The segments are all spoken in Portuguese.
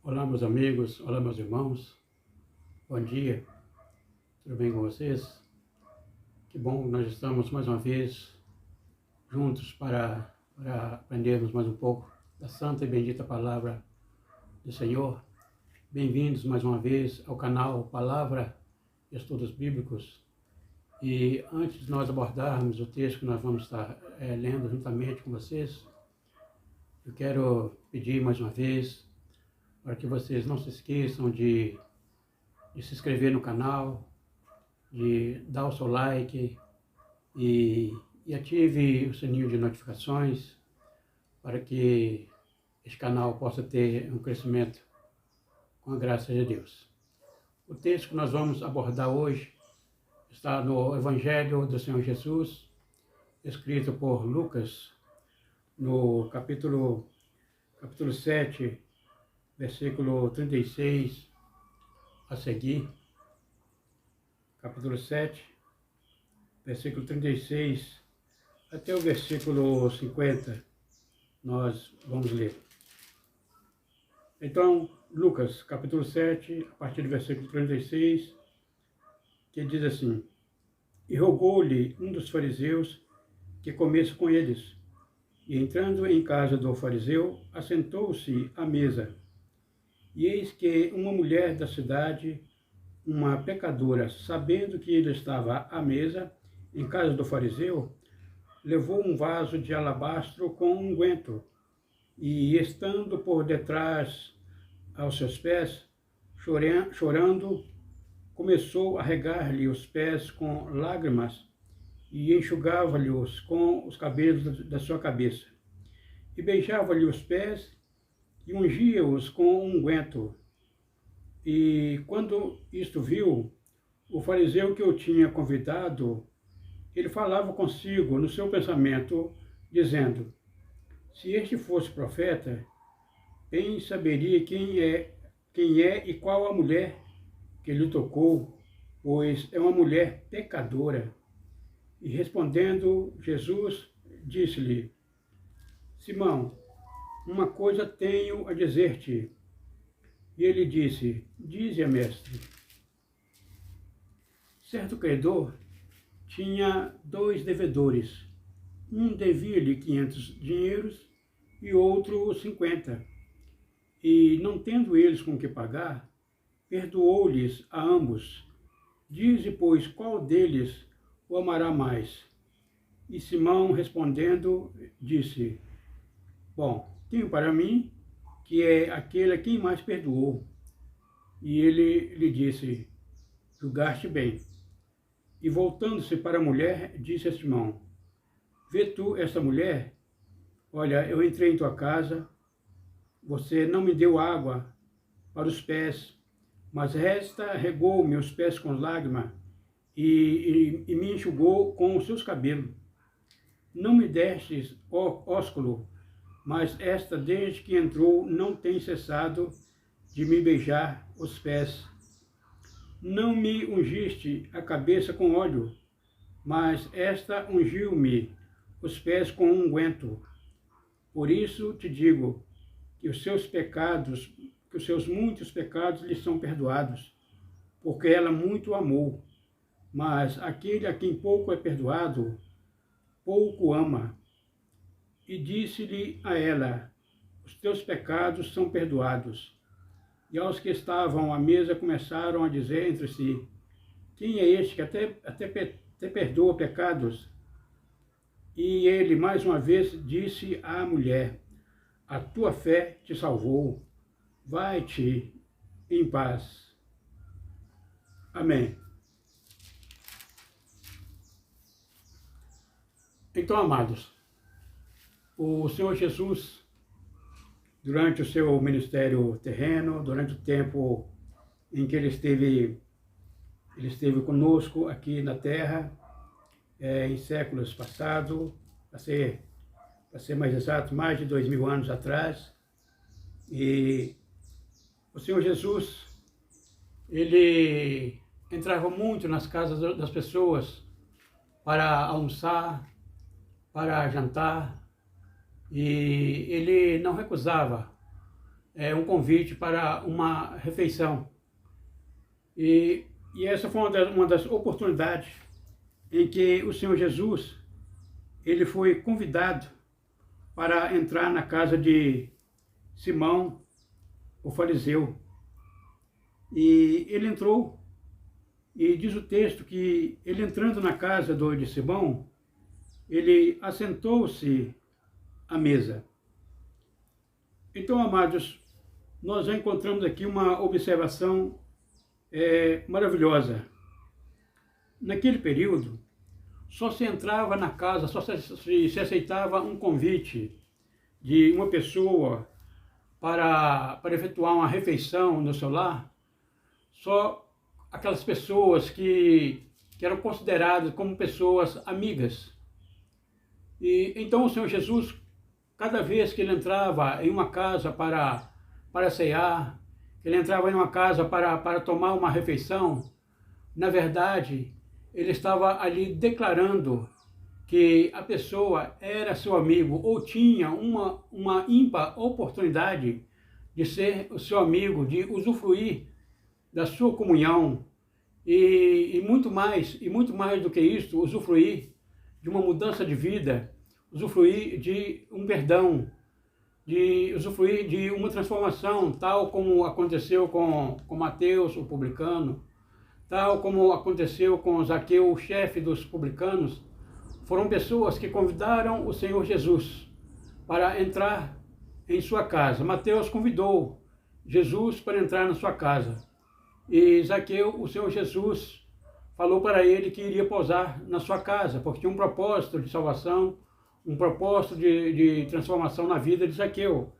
Olá, meus amigos, olá, meus irmãos, bom dia, tudo bem com vocês? Que bom que nós estamos mais uma vez juntos para aprendermos mais um pouco da santa e bendita palavra do Senhor. Bem-vindos mais uma vez ao canal Palavra e Estudos Bíblicos. E antes de nós abordarmos o texto que nós vamos estar lendo juntamente com vocês, eu quero pedir mais uma vez para que vocês não se esqueçam de se inscrever no canal, de dar o seu like e ative o sininho de notificações para que este canal possa ter um crescimento com a graça de Deus. O texto que nós vamos abordar hoje está no Evangelho do Senhor Jesus, escrito por Lucas, no capítulo 7, versículo 36 a seguir. Capítulo 7, versículo 36 até o versículo 50, nós vamos ler. Então, Lucas, capítulo 7, a partir do versículo 36, que diz assim: E rogou-lhe um dos fariseus que comesse com eles. E entrando em casa do fariseu, assentou-se à mesa. E eis que uma mulher da cidade, uma pecadora, sabendo que ele estava à mesa em casa do fariseu, levou um vaso de alabastro com unguento e, estando por detrás aos seus pés, chorando, começou a regar-lhe os pés com lágrimas e enxugava-lhes com os cabelos da sua cabeça. E beijava-lhe os pés e ungia-os com unguento. E quando isto viu, o fariseu que o tinha convidado, ele falava consigo no seu pensamento, dizendo: se este fosse profeta, bem saberia quem é e qual a mulher que lhe tocou, pois é uma mulher pecadora. E respondendo, Jesus disse-lhe: Simão, uma coisa tenho a dizer-te. E ele disse: dize-a, mestre. Certo credor tinha 2 devedores. Um devia-lhe 500 dinheiros e outro 50. E, não tendo eles com que pagar, perdoou-lhes a ambos. Dize, pois, qual deles o amará mais? E Simão, respondendo, disse: Bom, tenho para mim que é aquele a quem mais perdoou. E ele lhe disse: julgaste bem. E voltando-se para a mulher, disse a Simão: vê tu esta mulher? Olha, eu entrei em tua casa, você não me deu água para os pés, mas esta regou meus pés com lágrima e me enxugou com os seus cabelos. Não me destes ósculo, mas esta, desde que entrou, não tem cessado de me beijar os pés. Não me ungiste a cabeça com óleo, mas esta ungiu-me os pés com unguento. Por isso te digo que os seus muitos pecados lhe são perdoados, porque ela muito amou. Mas aquele a quem pouco é perdoado, pouco ama. E disse-lhe a ela: os teus pecados são perdoados. E aos que estavam à mesa começaram a dizer entre si: quem é este que até perdoa pecados? E ele mais uma vez disse à mulher: a tua fé te salvou, vai-te em paz. Amém. Então, amados, o Senhor Jesus, durante o seu ministério terreno, durante o tempo em que ele esteve conosco aqui na terra, em séculos passados, para ser mais exato, mais de 2000 anos atrás. E o Senhor Jesus, ele entrava muito nas casas das pessoas para almoçar, para jantar, e ele não recusava um convite para uma refeição. E essa foi uma das oportunidades em que o Senhor Jesus, ele foi convidado para entrar na casa de Simão, o fariseu. E ele entrou, e diz o texto que ele entrando na casa de Simão, ele assentou-se à mesa. Então, amados, nós já encontramos aqui uma observação maravilhosa. Naquele período, só se entrava na casa, só se aceitava um convite de uma pessoa para efetuar uma refeição no seu lar, só aquelas pessoas que eram consideradas como pessoas amigas. E então o Senhor Jesus, cada vez que ele entrava em uma casa para cear, ele entrava em uma casa para tomar uma refeição, na verdade, ele estava ali declarando que a pessoa era seu amigo ou tinha uma ímpar oportunidade de ser o seu amigo, de usufruir da sua comunhão e muito mais do que isso, usufruir de uma mudança de vida, usufruir de um perdão, de usufruir de uma transformação, tal como aconteceu com Mateus, o publicano, tal como aconteceu com Zaqueu, o chefe dos publicanos. Foram pessoas que convidaram o Senhor Jesus para entrar em sua casa. Mateus convidou Jesus para entrar na sua casa. E Zaqueu, o Senhor Jesus, falou para ele que iria pousar na sua casa, porque tinha um propósito de salvação, um propósito de transformação na vida de Zaqueu.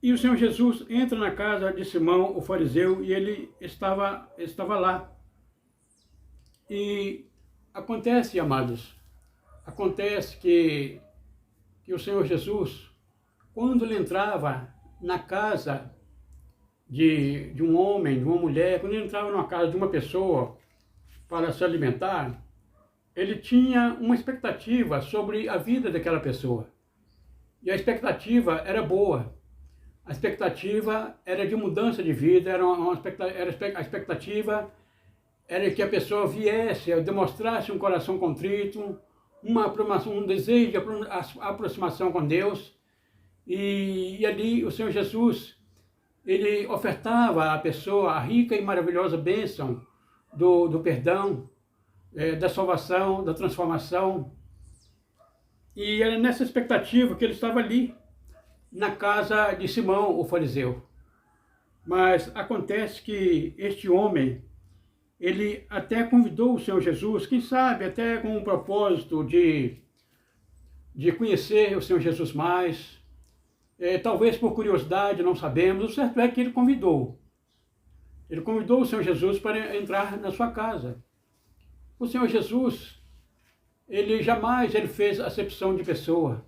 E o Senhor Jesus entra na casa de Simão, o fariseu, e ele estava lá. E acontece, amados, acontece que o Senhor Jesus, quando ele entrava na casa de um homem, de uma mulher, quando ele entrava na casa de uma pessoa para se alimentar, ele tinha uma expectativa sobre a vida daquela pessoa. E a expectativa era boa. A expectativa era de mudança de vida, a expectativa era que a pessoa viesse, demonstrasse um coração contrito, um desejo de aproximação com Deus. E ali o Senhor Jesus, ele ofertava à pessoa a rica e maravilhosa bênção do perdão, da salvação, da transformação. E era nessa expectativa que ele estava ali, na casa de Simão, o fariseu. Mas acontece que este homem, ele até convidou o Senhor Jesus, quem sabe até com o propósito de conhecer o Senhor Jesus mais, talvez por curiosidade, não sabemos. O certo é que ele convidou. Ele convidou o Senhor Jesus para entrar na sua casa. O Senhor Jesus, ele jamais fez acepção de pessoa.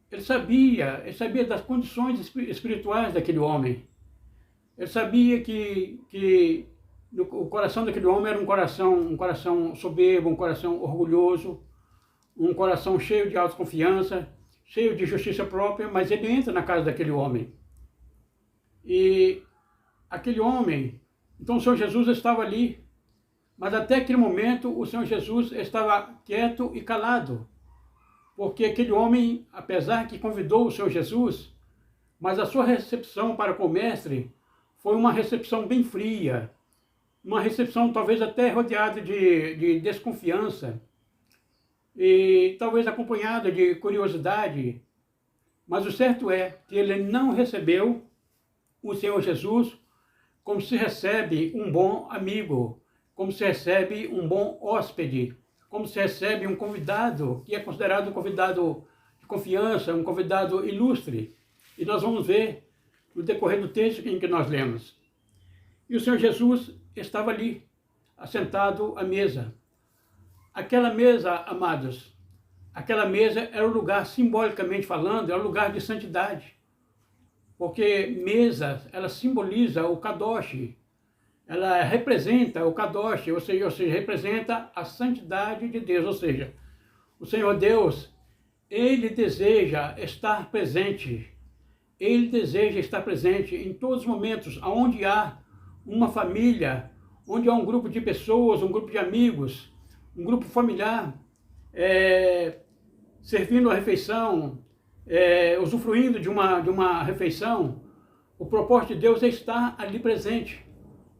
Ele sabia das condições espirituais daquele homem. Ele sabia que o coração daquele homem era um coração soberbo, um coração orgulhoso, um coração cheio de autoconfiança, cheio de justiça própria, mas ele entra na casa daquele homem. E aquele homem, então o Senhor Jesus estava ali, mas até aquele momento o Senhor Jesus estava quieto e calado. Porque aquele homem, apesar que convidou o Senhor Jesus, mas a sua recepção para com o mestre foi uma recepção bem fria, uma recepção talvez até rodeada de desconfiança, e talvez acompanhada de curiosidade. Mas o certo é que ele não recebeu o Senhor Jesus como se recebe um bom amigo, como se recebe um bom hóspede, como se recebe um convidado, que é considerado um convidado de confiança, um convidado ilustre. E nós vamos ver no decorrer do texto em que nós lemos. E o Senhor Jesus estava ali, assentado à mesa. Aquela mesa, amados, aquela mesa era o lugar, simbolicamente falando, era o lugar de santidade. Porque mesa, ela simboliza o kadosh, ela representa o kadosh, ou seja, representa a santidade de Deus. Ou seja, o Senhor Deus, ele deseja estar presente Ele deseja estar presente em todos os momentos, onde há uma família, onde há um grupo de pessoas, um grupo de amigos, um grupo familiar, servindo a refeição, usufruindo de uma refeição. O propósito de Deus é estar ali presente,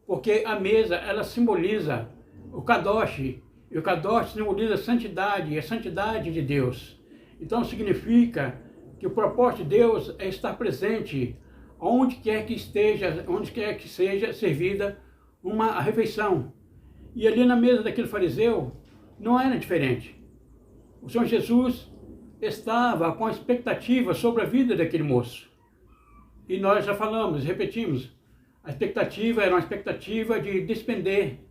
porque a mesa, ela simboliza o Kadosh, e o Kadosh simboliza a santidade de Deus. Então significa que o propósito de Deus é estar presente onde quer que esteja, onde quer que seja servida uma refeição. E ali na mesa daquele fariseu não era diferente. O Senhor Jesus estava com a expectativa sobre a vida daquele moço. E nós já falamos, repetimos, a expectativa era uma expectativa de despender,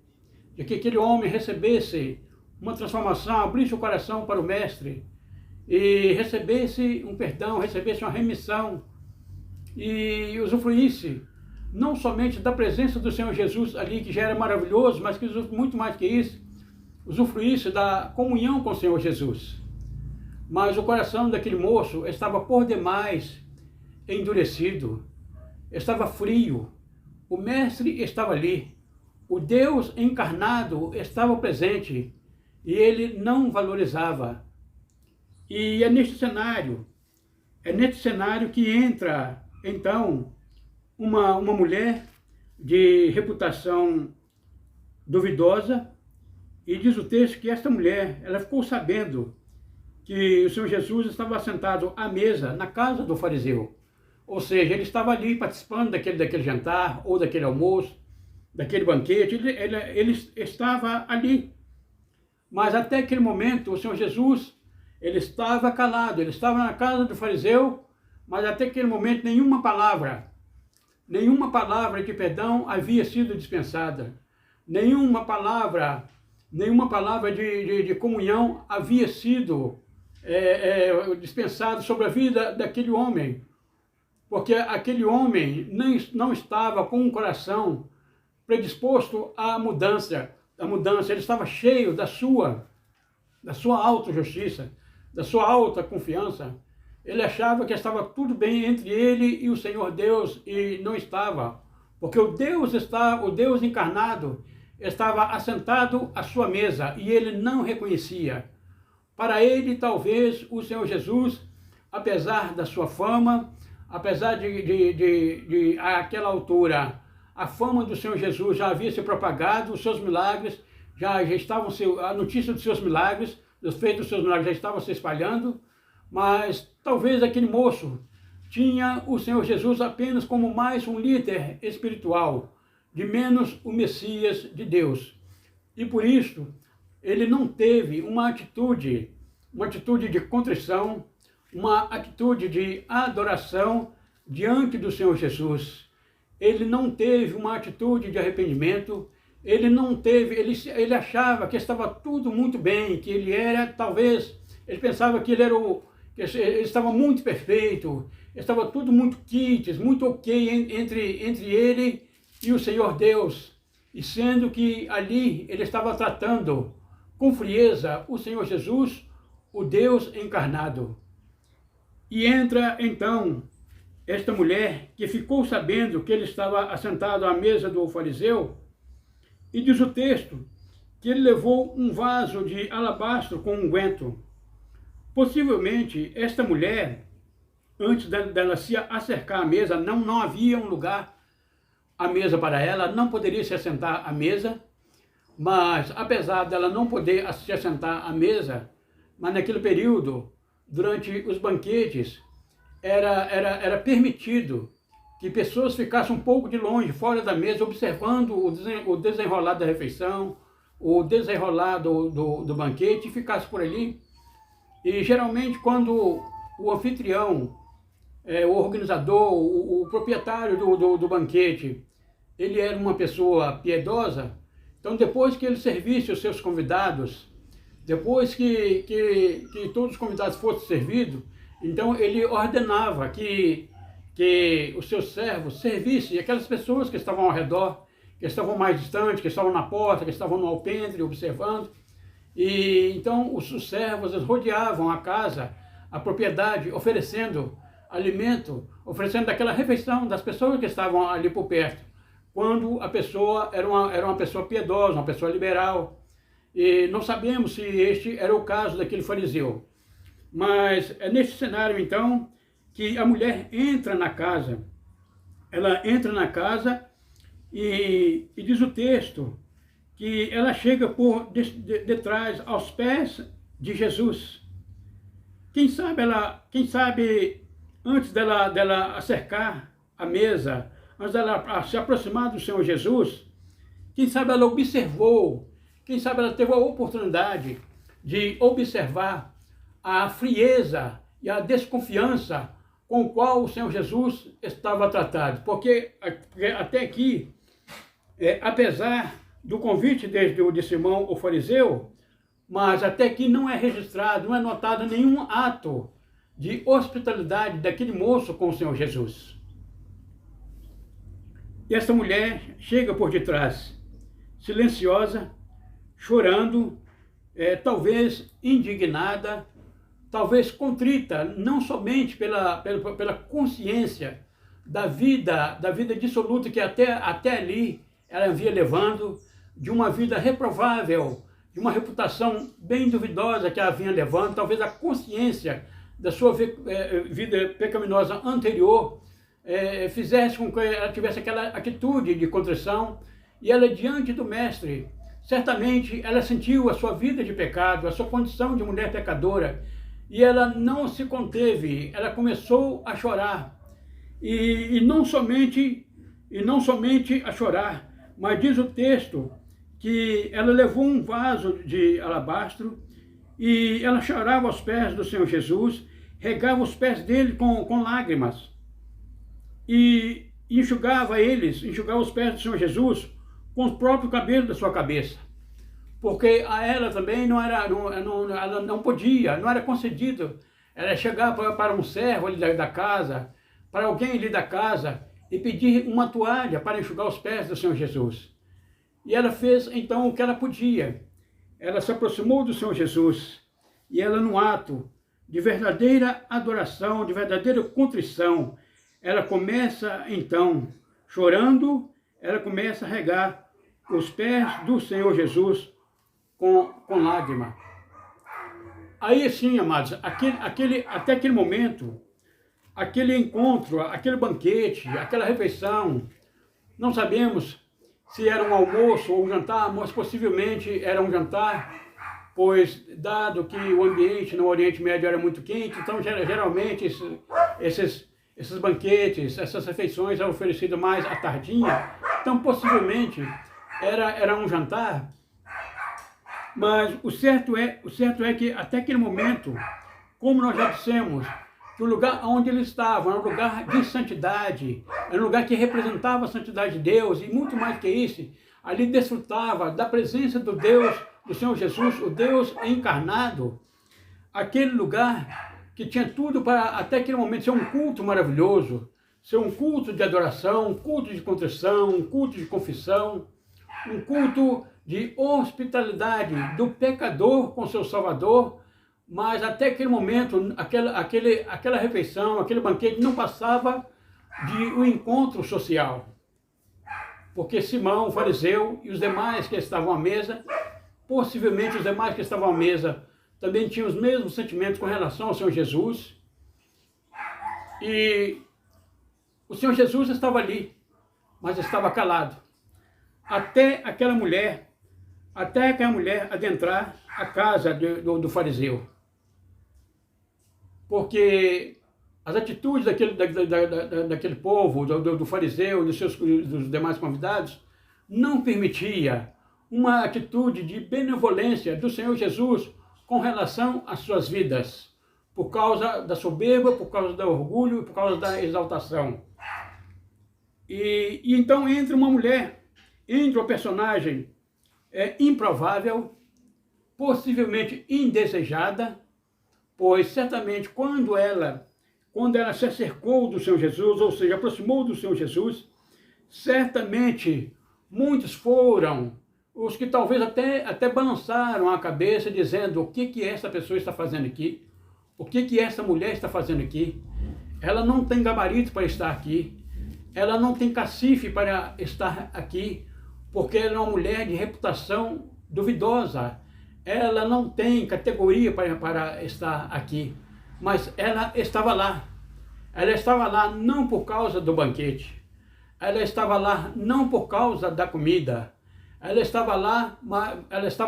de que aquele homem recebesse uma transformação, abrisse o coração para o Mestre, e recebesse um perdão, recebesse uma remissão, e usufruísse não somente da presença do Senhor Jesus ali, que já era maravilhoso, mas que muito mais que isso, usufruísse da comunhão com o Senhor Jesus. Mas o coração daquele moço estava por demais endurecido, estava frio. O Mestre estava ali, o Deus encarnado estava presente e ele não valorizava. E é neste cenário que entra, então, uma mulher de reputação duvidosa, e diz o texto que esta mulher, ela ficou sabendo que o Senhor Jesus estava sentado à mesa na casa do fariseu. Ou seja, ele estava ali participando daquele jantar, ou daquele almoço, daquele banquete, ele estava ali. Mas até aquele momento, o Senhor Jesus, ele estava calado, ele estava na casa do fariseu, mas até aquele momento nenhuma palavra de perdão havia sido dispensada. Nenhuma palavra de comunhão havia sido dispensada sobre a vida daquele homem. Porque aquele homem não estava com um coração predisposto à mudança. Ele estava cheio da sua autojustiça, da sua alta confiança. Ele achava que estava tudo bem entre ele e o Senhor Deus, e não estava. Porque o Deus encarnado estava assentado à sua mesa, e ele não reconhecia. Para ele, talvez, o Senhor Jesus, apesar da sua fama, apesar de àquela altura, a fama do Senhor Jesus já havia se propagado, os seus milagres, já estavam, a notícia dos seus milagres, dos feitos dos seus milagres já estavam se espalhando, mas talvez aquele moço tinha o Senhor Jesus apenas como mais um líder espiritual, de menos o Messias de Deus. E por isso, ele não teve uma atitude de contrição, uma atitude de adoração diante do Senhor Jesus. Ele não teve uma atitude de arrependimento, ele achava que estava tudo muito bem, que ele era, talvez, ele pensava que ele estava muito perfeito, estava tudo muito quites, muito ok entre ele e o Senhor Deus, e sendo que ali ele estava tratando com frieza o Senhor Jesus, o Deus encarnado. E entra então esta mulher que ficou sabendo que ele estava assentado à mesa do fariseu, e diz o texto que ele levou um vaso de alabastro com unguento. Possivelmente esta mulher, antes dela se acercar à mesa, não havia um lugar à mesa para ela, não poderia se assentar à mesa, mas apesar dela não poder se assentar à mesa, mas naquele período, durante os banquetes, era permitido que pessoas ficassem um pouco de longe, fora da mesa, observando o desenrolar da refeição, o desenrolar do banquete, e ficasse por ali. E geralmente quando o anfitrião, o organizador, o proprietário do banquete, ele era uma pessoa piedosa, então depois que ele servisse os seus convidados, depois que todos os convidados fossem servidos, então ele ordenava que os seus servos servissem aquelas pessoas que estavam ao redor, que estavam mais distantes, que estavam na porta, que estavam no alpendre observando. E então os servos rodeavam a casa, a propriedade, oferecendo alimento, oferecendo daquela refeição das pessoas que estavam ali por perto, quando a pessoa era uma pessoa piedosa, uma pessoa liberal. E não sabemos se este era o caso daquele fariseu. Mas é nesse cenário, então, que a mulher entra na casa. Ela entra na casa e diz o texto que ela chega por detrás, aos pés de Jesus. Quem sabe antes dela acercar a mesa, antes dela se aproximar do Senhor Jesus, quem sabe ela observou, quem sabe ela teve a oportunidade de observar a frieza e a desconfiança com o qual o Senhor Jesus estava tratado. Porque até aqui, apesar do convite de Simão, o fariseu, mas até aqui não é registrado, não é notado nenhum ato de hospitalidade daquele moço com o Senhor Jesus. E essa mulher chega por detrás, silenciosa, chorando, talvez indignada, talvez contrita, não somente pela consciência da vida dissoluta que até ali ela vinha levando, de uma vida reprovável, de uma reputação bem duvidosa que ela vinha levando, talvez a consciência da sua vida pecaminosa anterior fizesse com que ela tivesse aquela atitude de contrição, e ela diante do mestre, certamente ela sentiu a sua vida de pecado, a sua condição de mulher pecadora, e ela não se conteve, ela começou a chorar, e não somente a chorar, mas diz o texto que ela levou um vaso de alabastro e ela chorava aos pés do Senhor Jesus, regava os pés dele com lágrimas e enxugava os pés do Senhor Jesus com o próprio cabelo da sua cabeça. Porque a ela também ela não podia, não era concedido ela chegar para um servo ali da casa, para alguém ali da casa, e pedir uma toalha para enxugar os pés do Senhor Jesus. E ela fez então o que ela podia. Ela se aproximou do Senhor Jesus e ela, num ato de verdadeira adoração, de verdadeira contrição, ela começa então, chorando, ela começa a regar os pés do Senhor Jesus com lágrima. Aí sim, amados, até aquele momento, aquele encontro, aquele banquete, aquela refeição, não sabemos se era um almoço ou um jantar, mas possivelmente era um jantar, pois dado que o ambiente no Oriente Médio era muito quente, então geralmente esses banquetes, essas refeições eram oferecidas mais à tardinha, então possivelmente era um jantar. Mas o certo é que até aquele momento, como nós já dissemos, que o lugar onde ele estava era um lugar de santidade, era um lugar que representava a santidade de Deus, e muito mais que isso, ali desfrutava da presença do Deus, do Senhor Jesus, o Deus encarnado. Aquele lugar que tinha tudo para, até aquele momento, ser um culto maravilhoso, ser um culto de adoração, um culto de contrição, um culto de confissão, um culto de hospitalidade do pecador com seu Salvador. Mas até aquele momento, aquela refeição, aquele banquete não passava de um encontro social. Porque Simão, o fariseu, e os demais que estavam à mesa, possivelmente os demais que estavam à mesa, também tinham os mesmos sentimentos com relação ao Senhor Jesus. E o Senhor Jesus estava ali, mas estava calado. Até aquela mulher adentrar a casa do fariseu. Porque as atitudes daquele povo, do fariseu e dos demais convidados, não permitia uma atitude de benevolência do Senhor Jesus com relação às suas vidas, por causa da soberba, por causa do orgulho, por causa da exaltação. E então entra uma mulher, entra uma personagem improvável, possivelmente indesejada, pois certamente quando ela se acercou do Senhor Jesus, ou seja, aproximou do Senhor Jesus, certamente muitos foram os que talvez até balançaram a cabeça dizendo: o que essa pessoa está fazendo aqui? O que essa mulher está fazendo aqui? ela não tem gabarito para estar aqui, ela não tem cacife para estar aqui, porque ela é uma mulher de reputação duvidosa, ela não tem categoria para estar aqui, mas ela estava lá. Ela estava lá não por causa do banquete, ela estava lá não por causa da comida, ela estava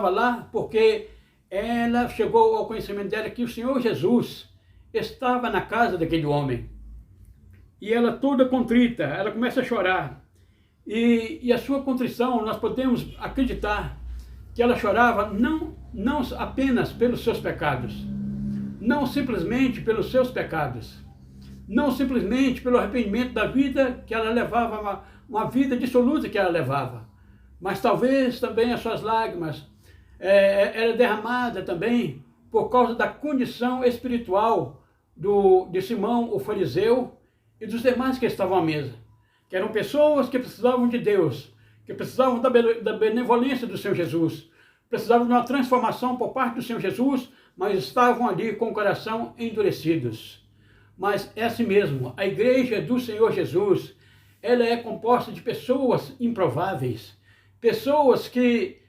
lá porque ela chegou ao conhecimento dela que o Senhor Jesus estava na casa daquele homem. E ela toda contrita, ela começa a chorar. E a sua contrição, nós podemos acreditar que ela chorava não apenas pelos seus pecados, não simplesmente pelos seus pecados, não simplesmente pelo arrependimento da vida que ela levava, uma vida dissoluta que ela levava, mas talvez também as suas lágrimas era derramada também por causa da condição espiritual de Simão, o fariseu, e dos demais que estavam à mesa, que eram pessoas que precisavam de Deus, que precisavam da benevolência do Senhor Jesus, precisavam de uma transformação por parte do Senhor Jesus, mas estavam ali com o coração endurecidos. Mas é assim mesmo, a igreja do Senhor Jesus, ela é composta de pessoas improváveis, pessoas que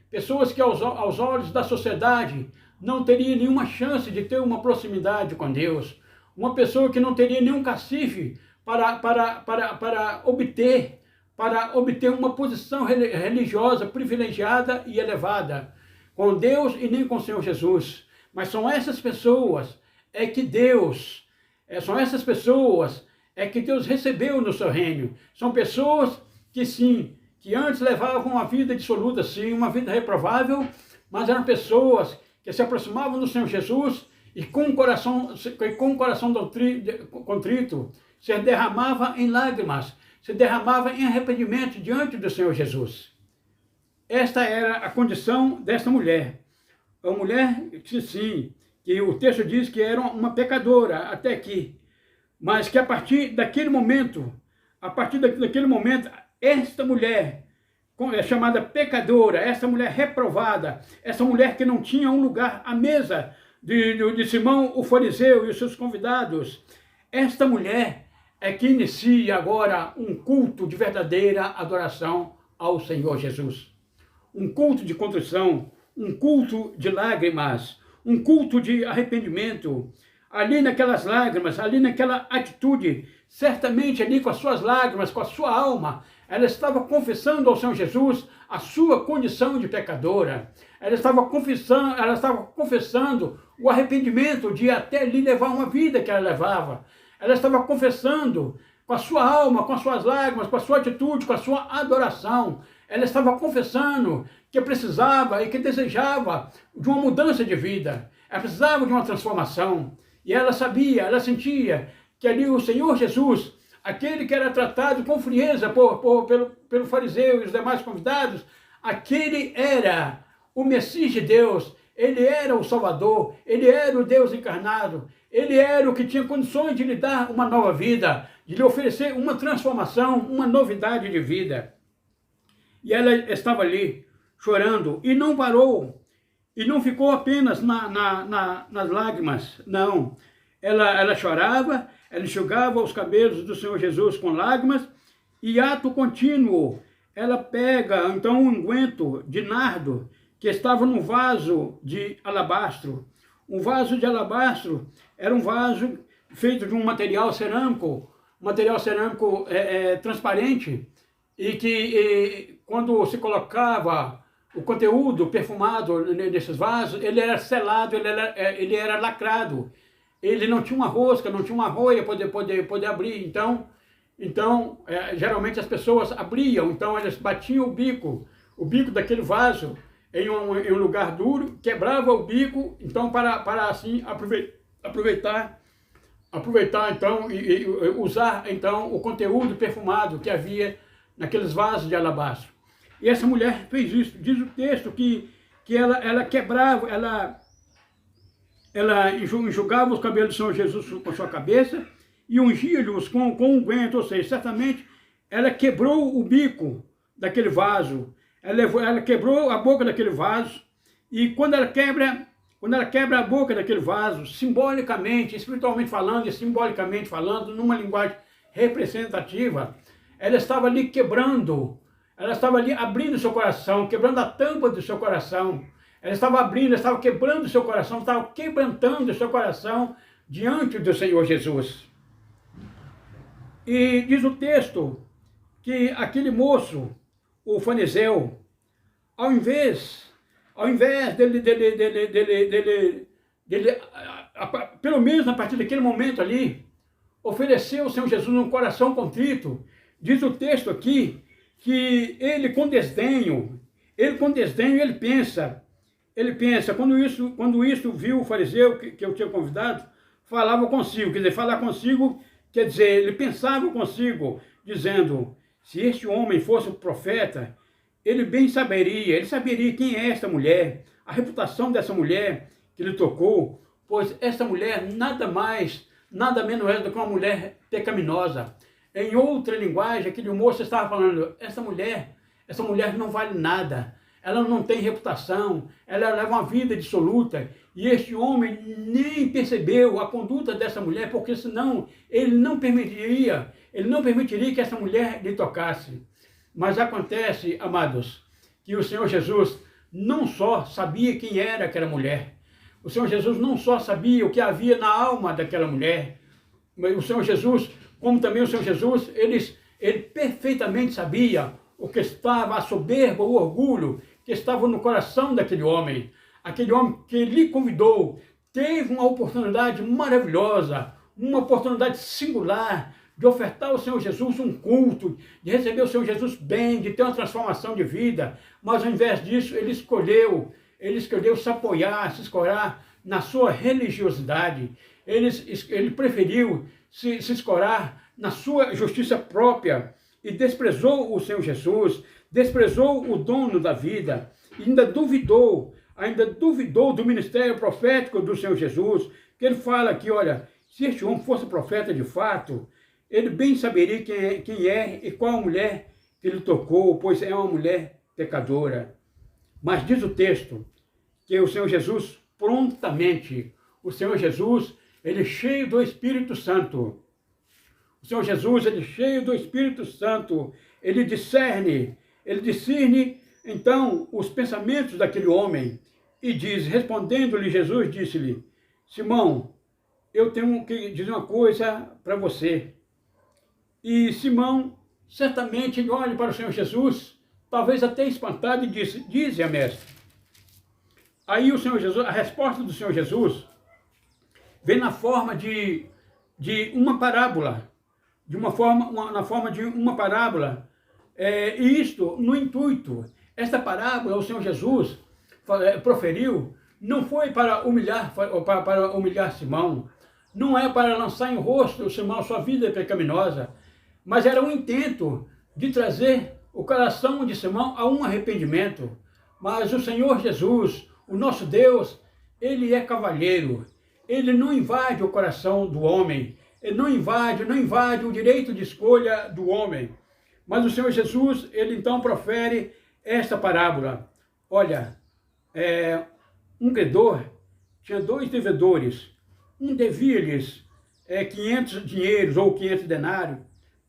aos olhos da sociedade não teria nenhuma chance de ter uma proximidade com Deus, uma pessoa que não teria nenhum cacife para obter uma posição religiosa privilegiada e elevada com Deus e nem com o Senhor Jesus. Mas são essas pessoas que Deus recebeu no seu reino. São pessoas que sim, que antes levavam uma vida dissoluta, sim, uma vida reprovável, mas eram pessoas que se aproximavam do Senhor Jesus e com o coração contrito, se derramava em lágrimas, se derramava em arrependimento diante do Senhor Jesus. Esta era a condição desta mulher. Uma mulher que sim, que o texto diz que era uma pecadora até aqui, mas que a partir daquele momento, esta mulher é chamada pecadora, essa mulher reprovada, essa mulher que não tinha um lugar à mesa de Simão o fariseu e os seus convidados, esta mulher é que inicia agora um culto de verdadeira adoração ao Senhor Jesus. Um culto de contrição, um culto de lágrimas, um culto de arrependimento. Ali naquelas lágrimas, ali naquela atitude, certamente ali com as suas lágrimas, com a sua alma, ela estava confessando ao Senhor Jesus a sua condição de pecadora. Ela estava confessando o arrependimento de até lhe levar uma vida que ela levava. Ela estava confessando com a sua alma, com as suas lágrimas, com a sua atitude, com a sua adoração. Ela estava confessando que precisava e que desejava de uma mudança de vida. Ela precisava de uma transformação. E ela sabia, ela sentia que ali o Senhor Jesus, aquele que era tratado com frieza pelo fariseu e os demais convidados, aquele era o Messias de Deus, ele era o Salvador, ele era o Deus encarnado, ele era o que tinha condições de lhe dar uma nova vida, de lhe oferecer uma transformação, uma novidade de vida. E ela estava ali, chorando, e não parou, e não ficou apenas nas lágrimas, não. Ela chorava, ela enxugava os cabelos do Senhor Jesus com lágrimas, e ato contínuo, ela pega então um unguento de nardo, que estava num vaso de alabastro. Um vaso de alabastro era um vaso feito de um material cerâmico transparente, e que quando se colocava o conteúdo perfumado nesses vasos, ele era selado, ele era lacrado. Ele não tinha uma rosca, não tinha uma rolha para poder abrir. Então geralmente as pessoas abriam, então elas batiam o bico daquele vaso em um lugar duro, quebrava o bico, então para assim aproveitar então e usar então o conteúdo perfumado que havia naqueles vasos de alabastro. E essa mulher fez isso. Diz o texto que ela quebrava, ela enxugava os cabelos do Senhor Jesus com sua cabeça e ungia-os com unguento, ou seja, certamente ela quebrou o bico daquele vaso, ela quebrou a boca daquele vaso, e quando ela quebra, quando ela quebra a boca daquele vaso, simbolicamente, espiritualmente falando e simbolicamente falando, numa linguagem representativa, ela estava ali quebrando, ela estava ali abrindo seu coração, quebrando a tampa do seu coração, ela estava abrindo, ela estava quebrando o seu coração, estava quebrantando o seu coração diante do Senhor Jesus. E diz o texto que aquele moço, o fariseu, ao invés dele, pelo menos a partir daquele momento ali, ofereceu ao Senhor Jesus um coração contrito, diz o texto aqui, que ele com desdenho, ele pensa, quando isso viu o fariseu que eu tinha convidado, falava consigo, quer dizer, falar consigo, quer dizer, ele pensava consigo, dizendo, se este homem fosse um profeta, ele saberia quem é esta mulher, a reputação dessa mulher que ele tocou, pois essa mulher nada mais, nada menos é do que uma mulher pecaminosa. Em outra linguagem, aquele moço estava falando, essa mulher não vale nada, ela não tem reputação, ela leva uma vida dissoluta, e este homem nem percebeu a conduta dessa mulher, porque senão ele não permitiria que essa mulher lhe tocasse. Mas acontece, amados, que o Senhor Jesus não só sabia quem era aquela mulher, o Senhor Jesus não só sabia o que havia na alma daquela mulher, mas o Senhor Jesus, como também o Senhor Jesus, ele perfeitamente sabia o que estava, a soberba, o orgulho que estava no coração daquele homem. Aquele homem que lhe convidou, teve uma oportunidade maravilhosa, uma oportunidade singular, de ofertar ao Senhor Jesus um culto, de receber o Senhor Jesus bem, de ter uma transformação de vida, mas ao invés disso ele escolheu se apoiar, se escorar na sua religiosidade, ele preferiu se escorar na sua justiça própria e desprezou o Senhor Jesus, desprezou o dono da vida, e ainda duvidou do ministério profético do Senhor Jesus, que ele fala aqui, olha, se este homem fosse profeta de fato, ele bem saberia quem é e qual a mulher que ele tocou, pois é uma mulher pecadora. Mas diz o texto que o Senhor Jesus prontamente, ele cheio do Espírito Santo, o Senhor Jesus, ele cheio do Espírito Santo, ele discerne então os pensamentos daquele homem e diz, respondendo-lhe Jesus, disse-lhe, Simão, eu tenho que dizer uma coisa para você. E Simão, certamente, ele olha para o Senhor Jesus, talvez até espantado, e disse, dize, mestre. Aí o Senhor Jesus, a resposta do Senhor Jesus, vem na forma de uma parábola, na forma de uma parábola, e isto no intuito. Esta parábola o Senhor Jesus proferiu, não foi para humilhar Simão, não é para lançar em rosto o Simão sua vida pecaminosa, mas era um intento de trazer o coração de Simão a um arrependimento. Mas o Senhor Jesus, o nosso Deus, ele é cavalheiro, ele não invade o coração do homem, ele não invade o direito de escolha do homem. Mas o Senhor Jesus, ele então profere esta parábola. Olha, um credor tinha 2 devedores, um devia-lhes 500 dinheiros ou 500 denários,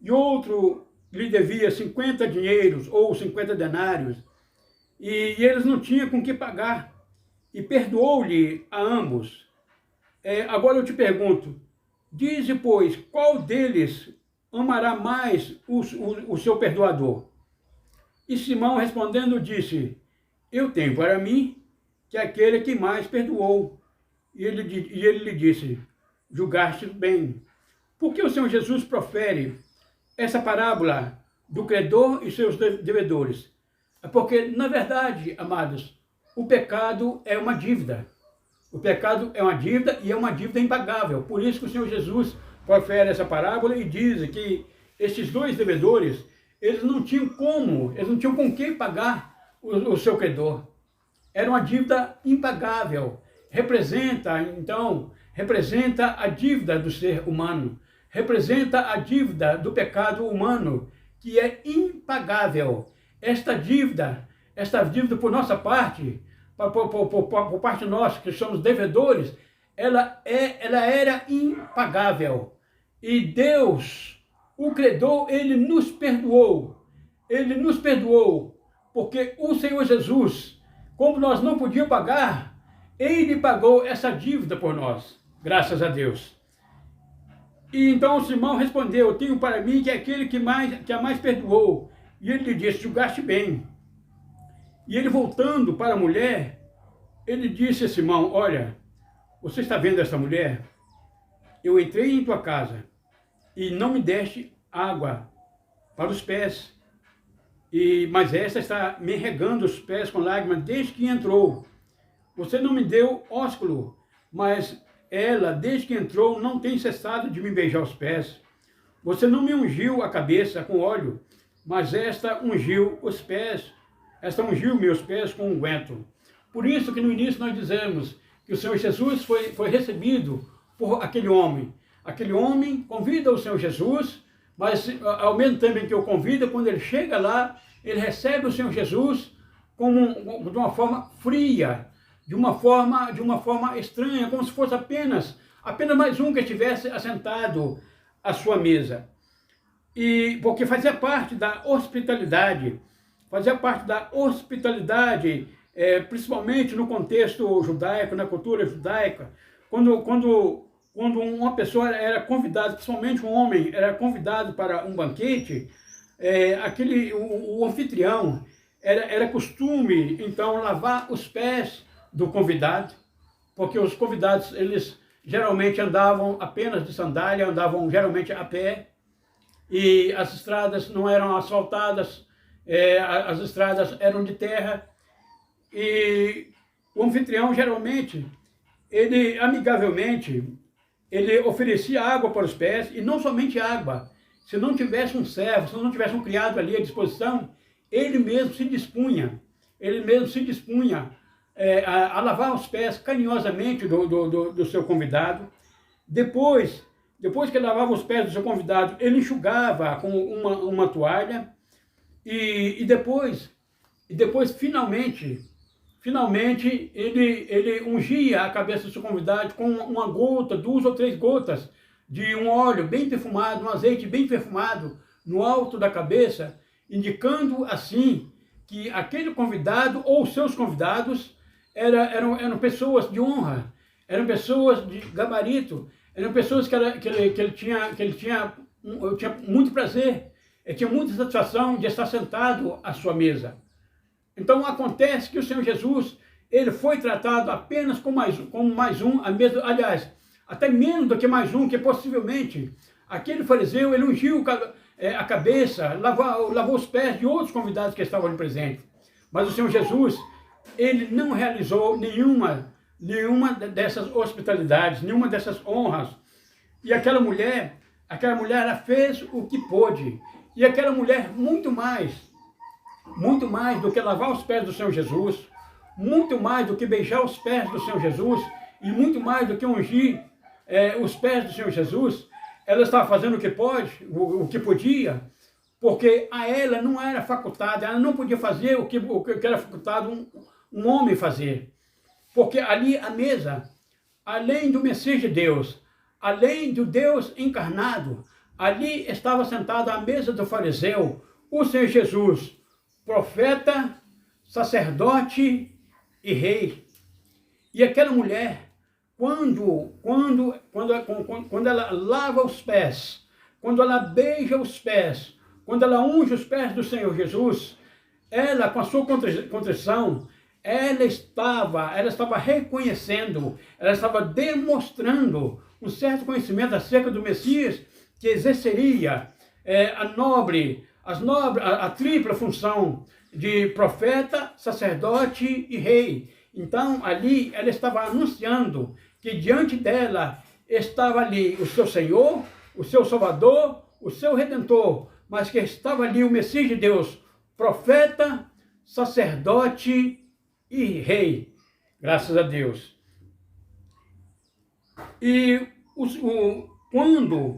e outro lhe devia 50 dinheiros ou 50 denários, e eles não tinham com que pagar, e perdoou-lhe a ambos. Agora eu te pergunto, dize, pois, qual deles amará mais o seu perdoador? E Simão respondendo disse, eu tenho para mim que aquele que mais perdoou. E ele lhe disse, julgaste bem. Por que o Senhor Jesus profere essa parábola do credor e seus devedores? É porque, na verdade, amados, o pecado é uma dívida. O pecado é uma dívida e é uma dívida impagável. Por isso que o Senhor Jesus profere essa parábola e diz que esses 2 devedores, eles não tinham com que pagar o seu credor. Era uma dívida impagável. Representa a dívida do ser humano. Representa a dívida do pecado humano, que é impagável. Esta dívida por nossa parte, por parte nossa, que somos devedores, ela era impagável. E Deus, o credor, Ele nos perdoou. Ele nos perdoou, porque o Senhor Jesus, como nós não podíamos pagar, Ele pagou essa dívida por nós, graças a Deus. E então Simão respondeu, tenho para mim que é aquele que a mais perdoou. E ele lhe disse, julgaste bem. E ele voltando para a mulher, ele disse a Simão, olha, você está vendo essa mulher? Eu entrei em tua casa e não me deste água para os pés. Mas esta está me regando os pés com lágrimas desde que entrou. Você não me deu ósculo, mas ela, desde que entrou, não tem cessado de me beijar os pés. Você não me ungiu a cabeça com óleo, mas esta ungiu os pés. Esta ungiu meus pés com unguento. Por isso que no início nós dizemos que o Senhor Jesus foi recebido por aquele homem. Aquele homem convida o Senhor Jesus, mas ao mesmo tempo que o convida, quando ele chega lá, ele recebe o Senhor Jesus de uma forma fria, de uma forma estranha, como se fosse apenas mais um que estivesse assentado à sua mesa. E porque fazia parte da hospitalidade, principalmente no contexto judaico, na cultura judaica, quando uma pessoa era convidada, principalmente um homem, era convidado para um banquete, o anfitrião, era costume, então, lavar os pés do convidado, porque os convidados, eles geralmente andavam apenas de sandália, andavam geralmente a pé, e as estradas não eram asfaltadas, as estradas eram de terra, e o anfitrião, geralmente, ele amigavelmente, ele oferecia água para os pés, e não somente água. Se não tivesse um servo, se não tivesse um criado ali à disposição, ele mesmo se dispunha a lavar os pés carinhosamente do seu convidado. Depois que ele lavava os pés do seu convidado, ele enxugava com uma toalha, e depois finalmente ele ungia a cabeça do seu convidado com uma gota, 2 ou 3 gotas de um óleo bem perfumado, um azeite bem perfumado no alto da cabeça, indicando assim que aquele convidado ou seus convidados eram pessoas de honra, eram pessoas de gabarito, eram pessoas que ele tinha muito prazer, ele tinha muita satisfação de estar sentado à sua mesa. Então acontece que o Senhor Jesus, ele foi tratado apenas como mais um, aliás, até menos do que mais um, que possivelmente aquele fariseu, ele ungiu a cabeça, lavou os pés de outros convidados que estavam ali presentes. Mas o Senhor Jesus, ele não realizou nenhuma dessas hospitalidades, nenhuma dessas honras. E aquela mulher, ela fez o que pôde. E aquela mulher, muito mais do que lavar os pés do Senhor Jesus, muito mais do que beijar os pés do Senhor Jesus, e muito mais do que ungir os pés do Senhor Jesus, ela estava fazendo o que pode, o que podia, porque a ela não era facultado, ela não podia fazer o que era facultado um homem fazer. Porque ali à mesa, além do Messias de Deus, além do Deus encarnado, ali estava sentado à mesa do fariseu, o Senhor Jesus, profeta, sacerdote e rei. E aquela mulher, quando ela lava os pés, quando ela beija os pés, quando ela unge os pés do Senhor Jesus, ela, com a sua contrição, ela estava reconhecendo, ela estava demonstrando um certo conhecimento acerca do Messias, que exerceria a tripla função de profeta, sacerdote e rei. Então, ali, ela estava anunciando que diante dela estava ali o seu Senhor, o seu Salvador, o seu Redentor, mas que estava ali o Messias de Deus, profeta, sacerdote e rei. Graças a Deus. E quando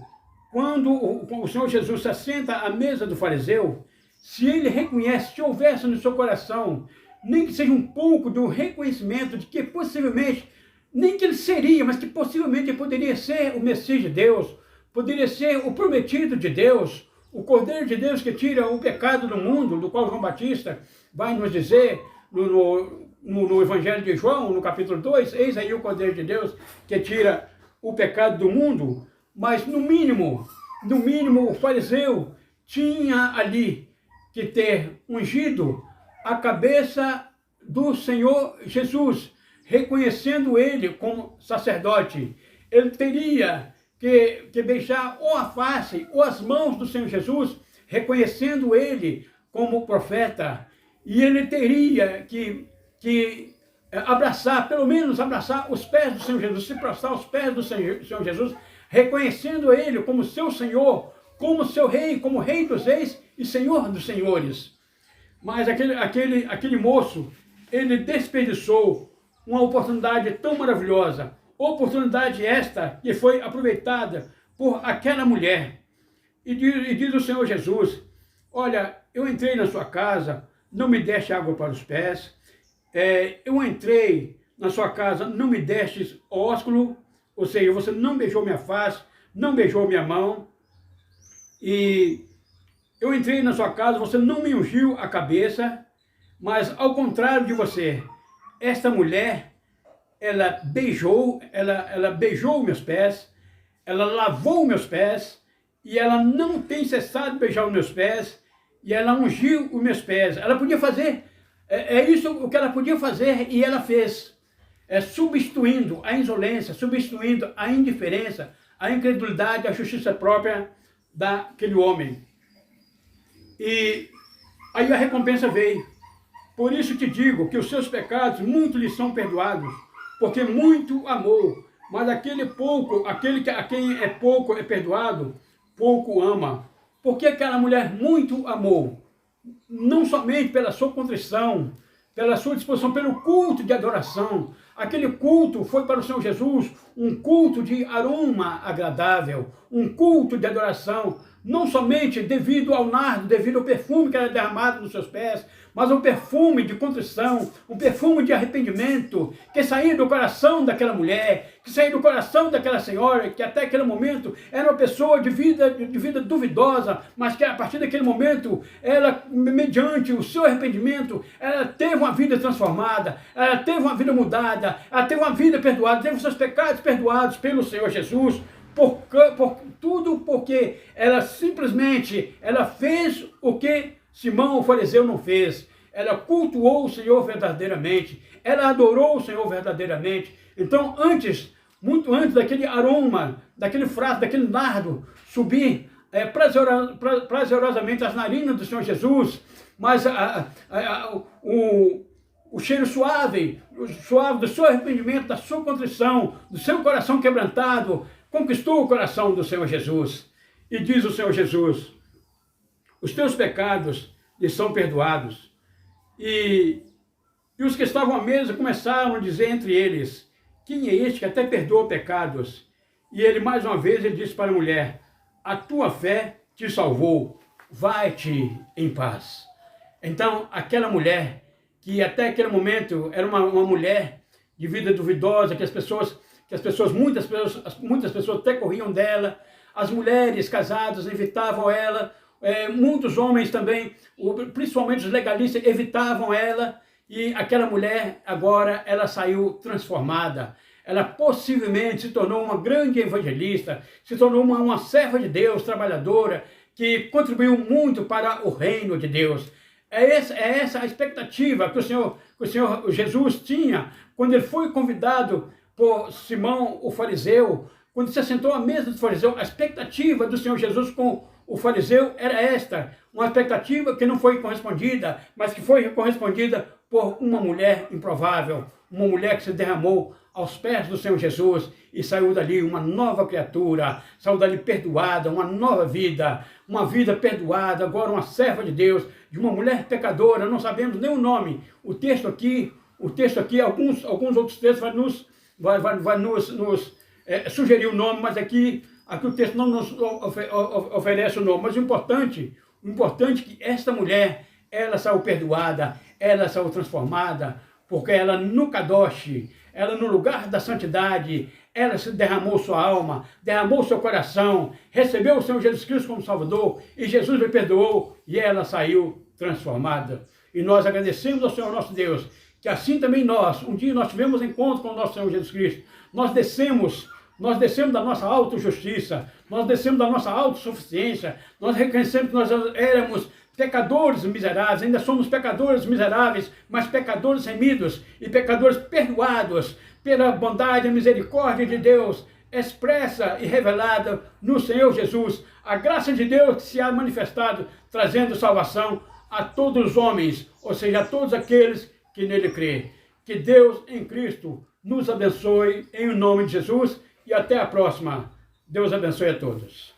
o Senhor Jesus se assenta à mesa do fariseu, se ele reconhece, se houvesse no seu coração nem que seja um pouco do reconhecimento de que possivelmente, nem que ele seria, mas que possivelmente ele poderia ser o Messias de Deus, poderia ser o prometido de Deus, o Cordeiro de Deus que tira o pecado do mundo, do qual João Batista vai nos dizer no Evangelho de João, no capítulo 2, eis aí o Cordeiro de Deus que tira o pecado do mundo. Mas no mínimo, o fariseu tinha ali que ter ungido a cabeça do Senhor Jesus, reconhecendo ele como sacerdote. Ele teria que beijar ou a face ou as mãos do Senhor Jesus, reconhecendo ele como profeta. E ele teria que abraçar, pelo menos abraçar os pés do Senhor Jesus, se prostrar aos pés do Senhor Jesus, reconhecendo ele como seu Senhor, como seu rei, como rei dos reis e senhor dos senhores. Mas aquele moço, ele desperdiçou uma oportunidade tão maravilhosa, oportunidade esta que foi aproveitada por aquela mulher. E diz o Senhor Jesus, olha, eu entrei na sua casa, não me deste água para os pés, eu entrei na sua casa, não me destes ósculo, ou seja, você não beijou minha face, não beijou minha mão, e eu entrei na sua casa, você não me ungiu a cabeça, mas ao contrário de você, esta mulher, ela beijou meus pés, ela lavou meus pés, e ela não tem cessado de beijar os meus pés, e ela ungiu os meus pés. Ela podia fazer, isso o que ela podia fazer, e ela fez, substituindo a insolência, substituindo a indiferença, a incredulidade, a justiça própria daquele homem. E aí a recompensa veio. Por isso te digo que os seus pecados muito lhe são perdoados, porque muito amou. Mas a quem é pouco é perdoado, pouco ama. Porque aquela mulher muito amou, não somente pela sua contrição, pela sua disposição, pelo culto de adoração. Aquele culto foi para o Senhor Jesus um culto de aroma agradável, um culto de adoração, não somente devido ao nardo, devido ao perfume que era derramado nos seus pés, mas um perfume de contrição, um perfume de arrependimento, que saía do coração daquela mulher, que saía do coração daquela senhora, que até aquele momento era uma pessoa de vida duvidosa, mas que a partir daquele momento, ela, mediante o seu arrependimento, ela teve uma vida transformada, ela teve uma vida mudada, ela teve uma vida perdoada, teve os seus pecados perdoados pelo Senhor Jesus, tudo porque ela simplesmente, ela fez o que Simão, o fariseu, não fez. Ela cultuou o Senhor verdadeiramente, ela adorou o Senhor verdadeiramente. Então, muito antes daquele aroma, daquele frasco, daquele nardo subir prazerosamente às narinas do Senhor Jesus, mas o cheiro suave do seu arrependimento, da sua contrição, do seu coração quebrantado, conquistou o coração do Senhor Jesus. E diz o Senhor Jesus, os teus pecados lhes são perdoados. E os que estavam à mesa começaram a dizer entre eles, quem é este que até perdoa pecados? E ele, mais uma vez, ele disse para a mulher, a tua fé te salvou, vai-te em paz. Então, aquela mulher, que até aquele momento era uma mulher de vida duvidosa, muitas pessoas até corriam dela, as mulheres casadas evitavam ela, muitos homens também, principalmente os legalistas, evitavam ela, e aquela mulher agora, ela saiu transformada. Ela possivelmente se tornou uma grande evangelista, se tornou uma serva de Deus, trabalhadora, que contribuiu muito para o reino de Deus. É essa a expectativa que o Senhor Jesus tinha quando ele foi convidado por Simão, o fariseu, quando se assentou à mesa do fariseu. A expectativa do Senhor Jesus com o fariseu era esta, uma expectativa que não foi correspondida, mas que foi correspondida por uma mulher improvável, uma mulher que se derramou aos pés do Senhor Jesus e saiu dali uma nova criatura, saiu dali perdoada, uma nova vida, uma vida perdoada, agora uma serva de Deus, de uma mulher pecadora, não sabemos nem o nome. O texto aqui, alguns outros textos vai nos sugerir o nome, mas aqui o texto não nos oferece o nome. Mas o importante é que esta mulher, ela saiu perdoada, ela saiu transformada, porque ela no Kadosh, ela no lugar da santidade, ela se derramou sua alma, derramou seu coração, recebeu o Senhor Jesus Cristo como Salvador, e Jesus me perdoou, e ela saiu transformada. E nós agradecemos ao Senhor nosso Deus, que assim também nós, um dia nós tivemos encontro com o nosso Senhor Jesus Cristo, nós descemos da nossa autojustiça, nós descemos da nossa autossuficiência, nós reconhecemos que nós éramos pecadores miseráveis, ainda somos pecadores miseráveis, mas pecadores remidos e pecadores perdoados pela bondade e misericórdia de Deus, expressa e revelada no Senhor Jesus, a graça de Deus que se há manifestado, trazendo salvação a todos os homens, ou seja, a todos aqueles que nele crê. Que Deus em Cristo nos abençoe em nome de Jesus e até a próxima. Deus abençoe a todos.